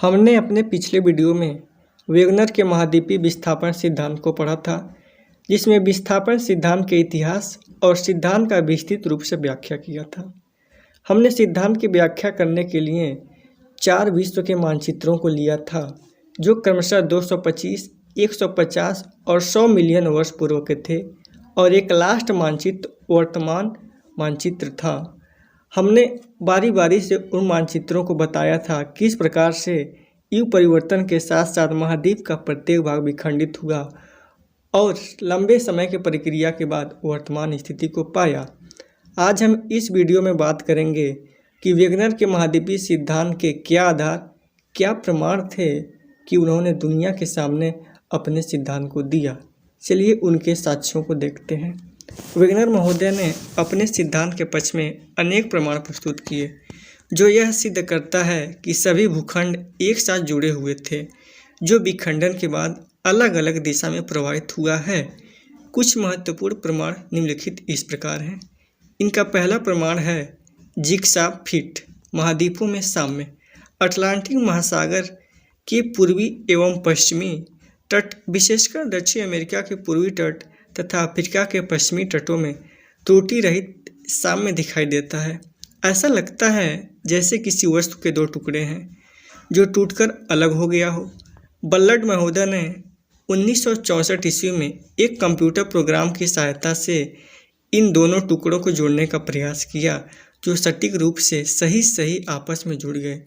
हमने अपने पिछले वीडियो में वेगनर के महाद्वीपीय विस्थापन सिद्धांत को पढ़ा था, जिसमें विस्थापन सिद्धांत के इतिहास और सिद्धांत का विस्तृत रूप से व्याख्या किया था। हमने सिद्धांत की व्याख्या करने के लिए 4 विश्व के मानचित्रों को लिया था, जो क्रमशः 225, 150 और 100 मिलियन वर्ष पूर्व के थे, और एक लास्ट मानचित्र वर्तमान मानचित्र था। हमने बारी बारी से उन मानचित्रों को बताया था किस प्रकार से युग परिवर्तन के साथ साथ महाद्वीप का प्रत्येक भाग विखंडित हुआ और लंबे समय की प्रक्रिया के बाद वर्तमान स्थिति को पाया। आज हम इस वीडियो में बात करेंगे कि वेगनर के महाद्वीपीय सिद्धांत के क्या आधार, क्या प्रमाण थे कि उन्होंने दुनिया के सामने अपने सिद्धांत को दिया। चलिए उनके साक्ष्यों को देखते हैं। वेगनर महोदय ने अपने सिद्धांत के पक्ष में अनेक प्रमाण प्रस्तुत किए, जो यह सिद्ध करता है कि सभी भूखंड एक साथ जुड़े हुए थे, जो विखंडन के बाद अलग अलग दिशा में प्रवाहित हुआ है। कुछ महत्वपूर्ण प्रमाण निम्नलिखित इस प्रकार हैं। इनका पहला प्रमाण है जिगसॉ फिट महाद्वीपों में साम्य। अटलांटिक महासागर के पूर्वी एवं पश्चिमी तट, विशेषकर दक्षिण अमेरिका के पूर्वी तट तथा अफ्रीका के पश्चिमी तटों में त्रुटि रहित साम्य दिखाई देता है। ऐसा लगता है जैसे किसी वस्तु के 2 टुकड़े हैं जो टूटकर अलग हो गया हो। बल्लड महोदय ने 1964 ईस्वी में एक कंप्यूटर प्रोग्राम की सहायता से इन दोनों टुकड़ों को जोड़ने का प्रयास किया, जो सटीक रूप से सही आपस में जुड़ गए।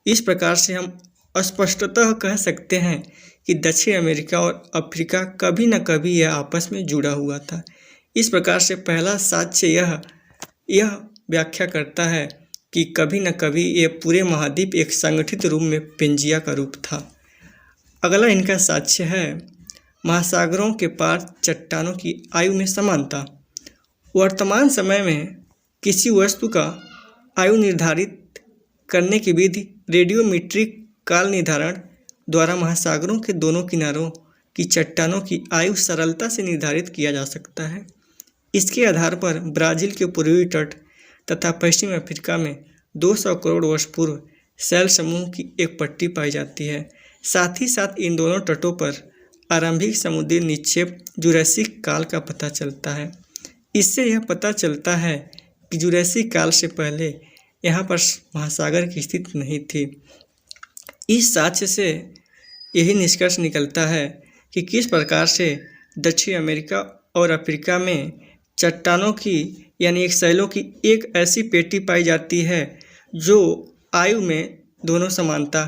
इस प्रकार से हम स्पष्टतः कह सकते हैं कि दक्षिण अमेरिका और अफ्रीका कभी न कभी यह आपस में जुड़ा हुआ था। इस प्रकार से पहला साक्ष्य यह व्याख्या करता है कि कभी न कभी यह पूरे महाद्वीप एक संगठित रूप में पेंजिया का रूप था। अगला इनका साक्ष्य है महासागरों के पार चट्टानों की आयु में समानता। वर्तमान समय में किसी वस्तु का आयु निर्धारित करने की विधि रेडियोमीट्रिक काल निर्धारण द्वारा महासागरों के दोनों किनारों की चट्टानों की आयु सरलता से निर्धारित किया जा सकता है। इसके आधार पर ब्राज़ील के पूर्वी तट तथा पश्चिमी अफ्रीका में 200 करोड़ वर्ष पूर्व शैल समूह की एक पट्टी पाई जाती है। साथ ही साथ इन दोनों तटों पर आरंभिक समुद्री निक्षेप जुरासिक काल का पता चलता है। इससे यह पता चलता है कि जुरासिक काल से पहले यहाँ पर महासागर की स्थिति नहीं थी। इस साक्ष्य से यही निष्कर्ष निकलता है कि किस प्रकार से दक्षिण अमेरिका और अफ्रीका में चट्टानों की यानी एक शैलों की एक ऐसी पेटी पाई जाती है जो आयु में दोनों समानता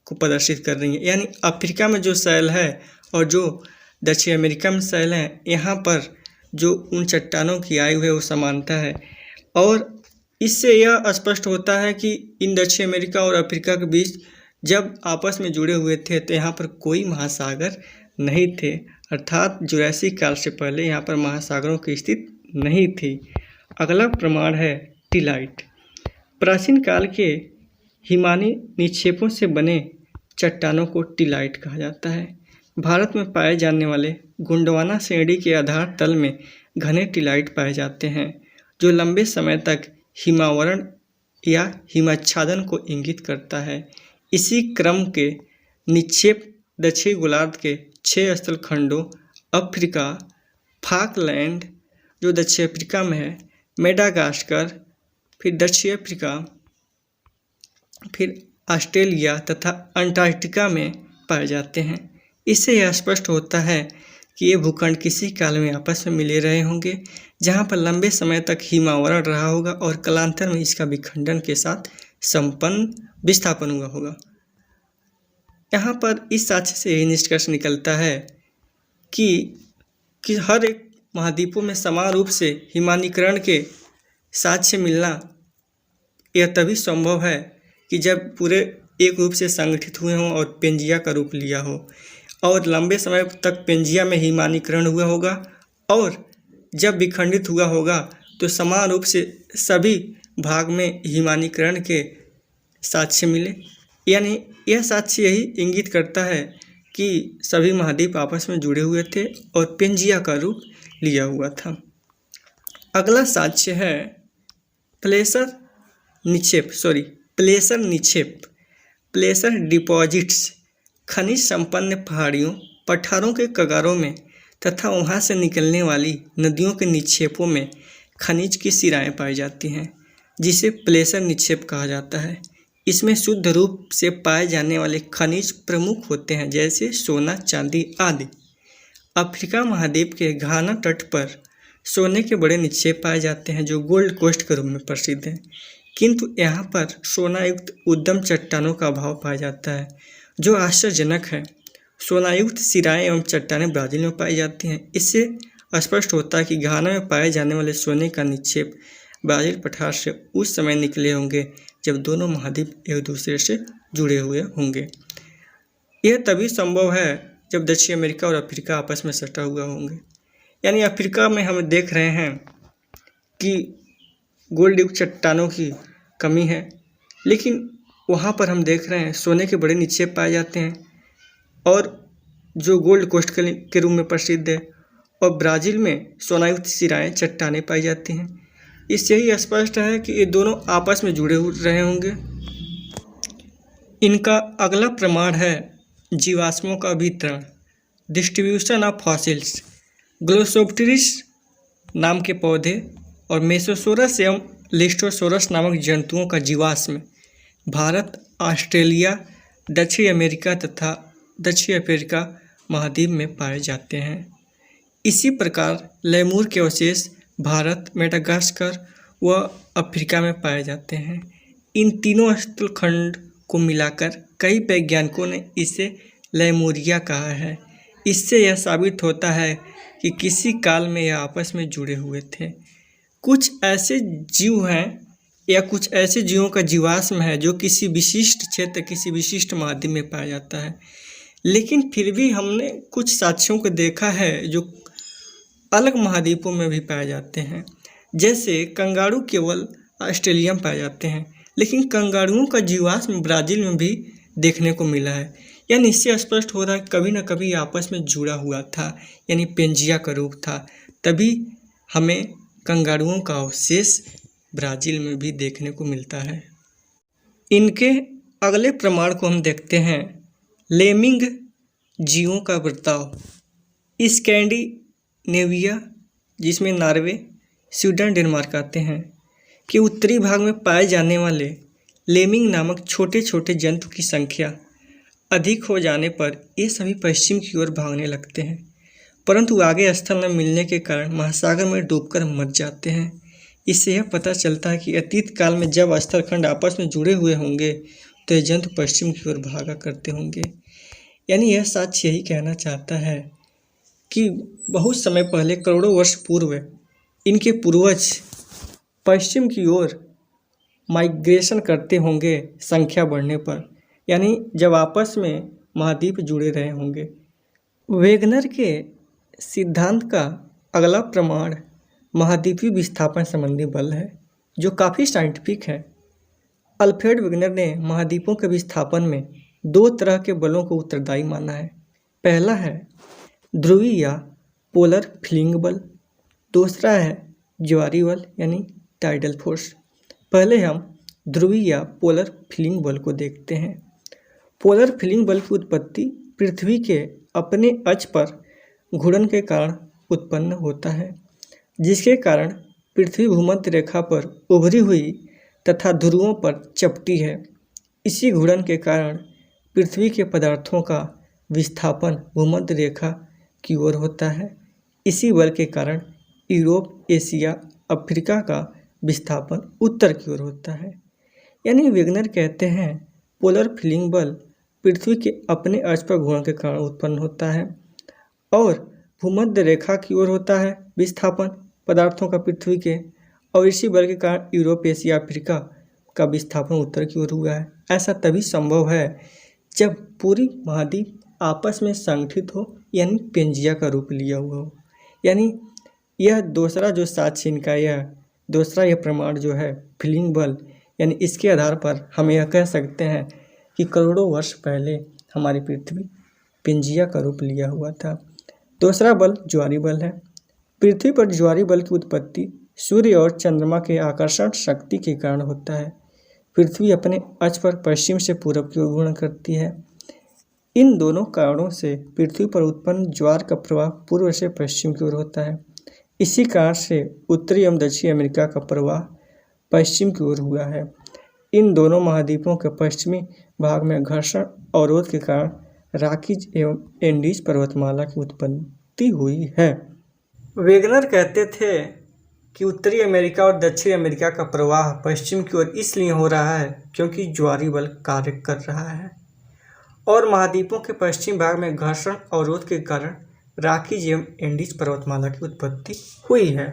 को प्रदर्शित कर रही है। यानी अफ्रीका में जो शैल है और जो दक्षिण अमेरिका में शैल है, यहाँ पर जो उन चट्टानों की आयु है वो समानता है। और इससे यह स्पष्ट होता है कि इन दक्षिण अमेरिका और अफ्रीका के बीच जब आपस में जुड़े हुए थे तो यहाँ पर कोई महासागर नहीं थे, अर्थात जुरासिक काल से पहले यहाँ पर महासागरों की स्थिति नहीं थी। अगला प्रमाण है टिलाइट। प्राचीन काल के हिमानी निक्षेपों से बने चट्टानों को टिलाइट कहा जाता है। भारत में पाए जाने वाले गोंडवाना श्रेणी के आधार तल में घने टिलाइट पाए जाते हैं, जो लंबे समय तक हिमावरण या हिमाच्छादन को इंगित करता है। इसी क्रम के निक्षेप दक्षिणी गोलार्ध के 6 स्थल खंडों अफ्रीका, फाकलैंड जो दक्षिण अफ्रीका में है, मेडागास्कर, फिर दक्षिण अफ्रीका, फिर ऑस्ट्रेलिया तथा अंटार्कटिका में पाए जाते हैं। इससे यह स्पष्ट होता है कि ये भूखंड किसी काल में आपस में मिले रहे होंगे, जहाँ पर लंबे समय तक हिमावरण रहा होगा और कालांतर में इसका विखंडन के साथ संपन्न विस्थापन हुआ होगा। यहाँ पर इस साक्ष्य से यही निष्कर्ष निकलता है कि हर एक महाद्वीपों में समान रूप से हिमानीकरण के साक्ष्य मिलना यह तभी संभव है कि जब पूरे एक रूप से संगठित हुए हों और पेंजिया का रूप लिया हो, और लंबे समय तक पेंजिया में हिमानीकरण हुआ होगा, और जब विखंडित हुआ होगा तो समान रूप से सभी भाग में हिमानीकरण के साक्ष्य मिले। यानी यह साक्ष्य यही इंगित करता है कि सभी महाद्वीप आपस में जुड़े हुए थे और पेंजिया का रूप लिया हुआ था। अगला साक्ष्य है प्लेसर निक्षेप। प्लेसर डिपॉजिट्स खनिज संपन्न पहाड़ियों, पठारों के कगारों में तथा वहां से निकलने वाली नदियों के निक्षेपों में खनिज की सिराएं पाई जाती हैं, जिसे प्लेसर निक्षेप कहा जाता है। इसमें शुद्ध रूप से पाए जाने वाले खनिज प्रमुख होते हैं, जैसे सोना, चांदी आदि। अफ्रीका महाद्वीप के घाना तट पर सोने के बड़े निक्षेप पाए जाते हैं, जो गोल्ड कोस्ट के रूप में प्रसिद्ध हैं। किंतु यहाँ पर सोनायुक्त उद्दम चट्टानों का अभाव पाया जाता है, जो आश्चर्यजनक है। सोनायुक्त सिराएं एवं चट्टानें ब्राज़ील में पाई जाती हैं। इससे स्पष्ट होता है कि घाना में पाए जाने वाले सोने का निक्षेप ब्राज़ील पठार से उस समय निकले होंगे जब दोनों महाद्वीप एक दूसरे से जुड़े हुए होंगे। यह तभी संभव है जब दक्षिण अमेरिका और अफ्रीका आपस में सटा हुआ होंगे। यानी अफ्रीका में हम देख रहे हैं कि गोल्ड युक्त चट्टानों की कमी है, लेकिन वहाँ पर हम देख रहे हैं सोने के बड़े निक्षेप पाए जाते हैं और जो गोल्ड कोस्ट के रूप में प्रसिद्ध है, और ब्राज़ील में सोनायुक्त सिराएं, चट्टानें पाई जाती हैं। इससे ही स्पष्ट है कि ये दोनों आपस में जुड़े रहे होंगे। इनका अगला प्रमाण है जीवाश्मों का वितरण, डिस्ट्रीब्यूशन ऑफ फॉसिल्स। ग्लोसोप्टेरिस नाम के पौधे और मेसोसोरस एवं लिस्टोसोरस नामक जंतुओं का जीवाश्म भारत, ऑस्ट्रेलिया, दक्षिण अमेरिका तथा दक्षिण अफ्रीका महाद्वीप में पाए जाते हैं। इसी प्रकार लेमूर के अवशेष भारत, मेडागास्कर व अफ्रीका में पाए जाते हैं। इन तीनों स्थलखंड को मिलाकर कई वैज्ञानिकों ने इसे लेमूरिया कहा है। इससे यह साबित होता है कि किसी काल में यह आपस में जुड़े हुए थे। कुछ ऐसे जीव हैं या कुछ ऐसे जीवों का जीवाश्म है जो किसी विशिष्ट क्षेत्र, किसी विशिष्ट महाद्वीप में पाया जाता है, लेकिन फिर भी हमने कुछ साक्ष्यों को देखा है जो अलग महाद्वीपों में भी पाए जाते हैं। जैसे कंगारू केवल ऑस्ट्रेलिया में पाए जाते हैं, लेकिन कंगारुओं का जीवाश्म ब्राज़ील में भी देखने को मिला है। यानी इससे स्पष्ट हो रहा है कभी न कभी आपस में जुड़ा हुआ था, यानी पेंजिया का रूप था। तभी हमें कंगारुओं का अवशेष ब्राज़ील में भी देखने को मिलता है। इनके अगले प्रमाण को हम देखते हैं, लेमिंग जीवों का बर्ताव। स्कैंडिनेविया, जिसमें नॉर्वे, स्वीडन, डेनमार्क आते हैं, के उत्तरी भाग में पाए जाने वाले लेमिंग नामक छोटे छोटे जंतु की संख्या अधिक हो जाने पर ये सभी पश्चिम की ओर भागने लगते हैं, परंतु आगे स्थल न मिलने के कारण महासागर में डूबकर मर जाते हैं। इससे यह पता चलता है कि अतीत काल में जब स्थलखंड आपस में जुड़े हुए होंगे तो ये जंतु पश्चिम की ओर भागा करते होंगे। यानी यह साक्ष्य यही कहना चाहता है कि बहुत समय पहले, करोड़ों वर्ष पूर्व, इनके पूर्वज पश्चिम की ओर माइग्रेशन करते होंगे संख्या बढ़ने पर, यानी जब आपस में महाद्वीप जुड़े रहे होंगे। वेगनर के सिद्धांत का अगला प्रमाण महाद्वीपीय विस्थापन संबंधी बल है, जो काफ़ी साइंटिफिक है। अल्फ्रेड वेगनर ने महाद्वीपों के विस्थापन में दो तरह के बलों को उत्तरदायी माना है। पहला है ध्रुवीय या पोलर फिलिंग बल, दूसरा है ज्वारीय बल यानी टाइडल फोर्स। पहले हम ध्रुवीय या पोलर फिलिंग बल को देखते हैं। पोलर फिलिंग बल की उत्पत्ति पृथ्वी के अपने अक्ष पर घूर्णन के कारण उत्पन्न होता है, जिसके कारण पृथ्वी भूमध्य रेखा पर उभरी हुई तथा ध्रुवों पर चपटी है। इसी घूर्णन के कारण पृथ्वी के पदार्थों का विस्थापन भूमध्य रेखा की ओर होता है। इसी बल के कारण यूरोप, एशिया, अफ्रीका का विस्थापन उत्तर की ओर होता है। यानी वेगनर कहते हैं पोलर फिलिंग बल पृथ्वी के अपने अक्ष पर घूर्णन के कारण उत्पन्न होता है और भूमध्य रेखा की ओर होता है विस्थापन पदार्थों का पृथ्वी के, और इसी बल के कारण यूरोप, एशिया, अफ्रीका का विस्थापन उत्तर की ओर हुआ है। ऐसा तभी संभव है जब पूरी महाद्वीप आपस में संगठित हो, यानी पेंजिया का रूप लिया हुआ हो। यानी यह दूसरा जो साक्ष्य इनका, यह दूसरा यह प्रमाण जो है फिलिंग बल, यानी इसके आधार पर हम यह कह सकते हैं कि करोड़ों वर्ष पहले हमारी पृथ्वी पेंजिया का रूप लिया हुआ था। दूसरा बल ज्वारीय बल है। पृथ्वी पर ज्वारीय बल की उत्पत्ति सूर्य और चंद्रमा के आकर्षण शक्ति के कारण होता है। पृथ्वी अपने अक्ष पर पश्चिम से पूरब की ओर घूर्णन करती है। इन दोनों कारणों से पृथ्वी पर उत्पन्न ज्वार का प्रवाह पूर्व से पश्चिम की ओर होता है। इसी कारण से उत्तरी एवं दक्षिणी अमेरिका का प्रवाह पश्चिम की ओर हुआ है। इन दोनों महाद्वीपों के पश्चिमी भाग में घर्षण अवरोध के कारण रॉकीज एवं एंडीज पर्वतमाला की उत्पत्ति हुई है। वेगनर कहते थे कि उत्तरी अमेरिका और दक्षिणी अमेरिका का प्रवाह पश्चिम की ओर इसलिए हो रहा है क्योंकि ज्वारी बल कार्य कर रहा है और महाद्वीपों के पश्चिम भाग में घर्षण अवरोध के कारण रॉकीज एवं एंडीज पर्वतमाला की उत्पत्ति हुई है।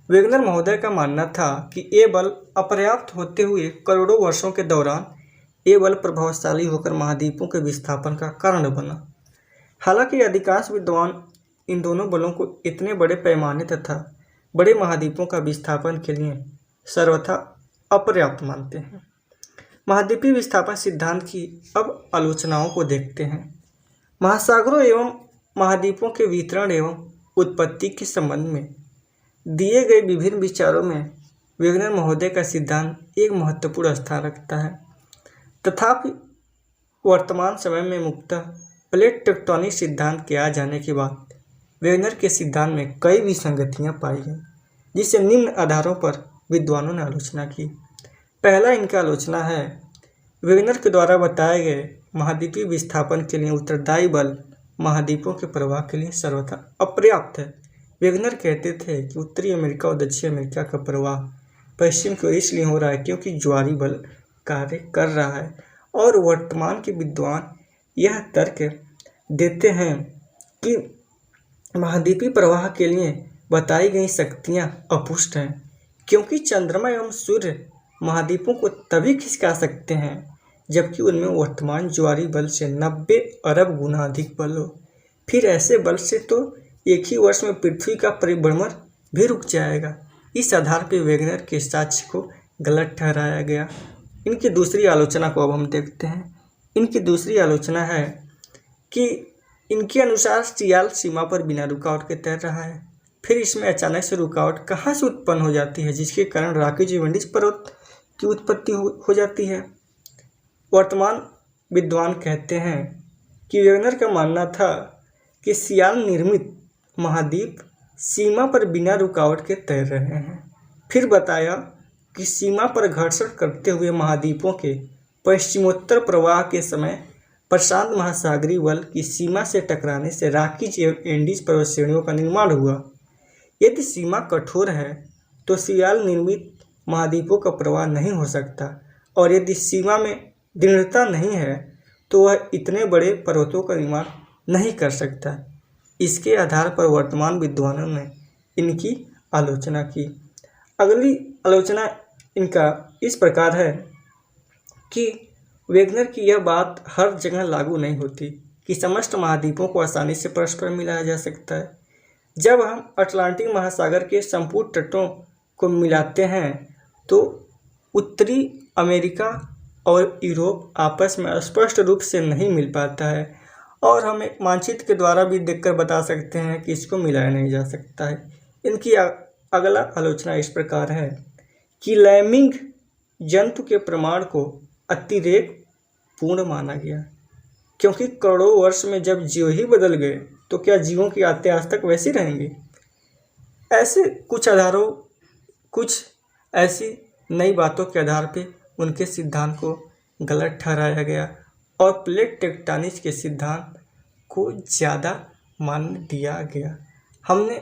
वेगनर महोदय का मानना था कि ये बल अपर्याप्त होते हुए करोड़ों वर्षों के दौरान ये बल प्रभावशाली होकर महाद्वीपों के विस्थापन का कारण बना। हालांकि अधिकांश विद्वान इन दोनों बलों को इतने बड़े पैमाने तथा बड़े महाद्वीपों का विस्थापन के लिए सर्वथा अपर्याप्त मानते हैं। महाद्वीपीय विस्थापन सिद्धांत की अब आलोचनाओं को देखते हैं। महासागरों एवं महाद्वीपों के वितरण एवं उत्पत्ति के संबंध में दिए गए विभिन्न विचारों में वेगनर महोदय का सिद्धांत एक महत्वपूर्ण स्थान रखता है। तथापि वर्तमान समय में मुख्यतः प्लेट टेक्टोनिक सिद्धांत के आ जाने के बाद वेगनर के सिद्धांत में कई विसंगतियां पाई गई, जिससे निम्न आधारों पर विद्वानों ने आलोचना की। पहला इनका आलोचना है वेगनर के द्वारा बताए गए महाद्वीपीय विस्थापन के लिए उत्तरदायी बल महाद्वीपों के प्रवाह के लिए सर्वथा अपर्याप्त है। वेगनर कहते थे कि उत्तरी अमेरिका और दक्षिण अमेरिका का प्रवाह पश्चिम की ओर इसलिए हो रहा है क्योंकि ज्वारी बल कार्य कर रहा है और वर्तमान के विद्वान यह तर्क देते हैं कि महाद्वीपीय प्रवाह के लिए बताई गई शक्तियाँ अपुष्ट हैं क्योंकि चंद्रमा एवं सूर्य महाद्वीपों को तभी खिसका सकते हैं जबकि उनमें वर्तमान ज्वारी बल से 90 अरब गुना अधिक बल हो। फिर ऐसे बल से तो एक ही वर्ष में पृथ्वी का परिभ्रमण भी रुक जाएगा। इस आधार पर वेगनर के साक्ष्य को गलत ठहराया गया। इनकी दूसरी आलोचना को अब हम देखते हैं। इनकी दूसरी आलोचना है कि इनके अनुसार सियाल सीमा पर बिना रुकावट के तैर रहा है। फिर इसमें अचानक से रुकावट कहाँ से उत्पन्न हो जाती है जिसके कारण रॉकीज एवं एंडीज पर्वत की उत्पत्ति हो जाती है। वर्तमान विद्वान कहते हैं कि वेगनर का मानना था कि सियाल निर्मित महाद्वीप सीमा पर बिना रुकावट के तैर रहे हैं। फिर बताया कि सीमा पर घर्षण करते हुए महाद्वीपों के पश्चिमोत्तर प्रवाह के समय प्रशांत महासागरीय बल की सीमा से टकराने से रॉकीज एवं एंडीज पर्वत श्रेणियों का निर्माण हुआ। यदि सीमा कठोर है तो सियाल निर्मित महाद्वीपों का प्रवाह नहीं हो सकता और यदि सीमा में दृढ़ता नहीं है तो वह इतने बड़े पर्वतों का निर्माण नहीं कर सकता। इसके आधार पर वर्तमान विद्वानों ने इनकी आलोचना की। अगली आलोचना इनका इस प्रकार है कि वेगनर की यह बात हर जगह लागू नहीं होती कि समस्त महाद्वीपों को आसानी से परस्पर मिलाया जा सकता है। जब हम अटलांटिक महासागर के संपूर्ण तटों को मिलाते हैं तो उत्तरी अमेरिका और यूरोप आपस में स्पष्ट रूप से नहीं मिल पाता है और हम एक मानचित्र के द्वारा भी देखकर बता सकते हैं कि इसको मिलाया नहीं जा सकता है। इनकी अगला आलोचना इस प्रकार है कि लैमिंग जंतु के प्रमाण को अतिरेक पूर्ण माना गया क्योंकि करोड़ों वर्ष में जब जीव ही बदल गए तो क्या जीवों की आते आज तक वैसी रहेंगे। ऐसे कुछ ऐसी नई बातों के आधार पे उनके सिद्धांत को गलत ठहराया गया और प्लेट टेक्टोनिक्स के सिद्धांत को ज़्यादा मान दिया गया। हमने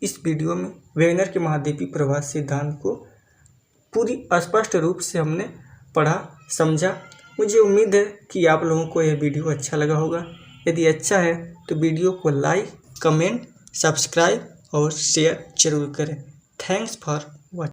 इस वीडियो में वेगनर के महाद्वीपीय प्रवाह सिद्धांत को पूरी स्पष्ट रूप से हमने पढ़ा समझा। मुझे उम्मीद है कि आप लोगों को यह वीडियो अच्छा लगा होगा। यदि अच्छा है तो वीडियो को लाइक, कमेंट, सब्सक्राइब और शेयर जरूर करें। Thanks for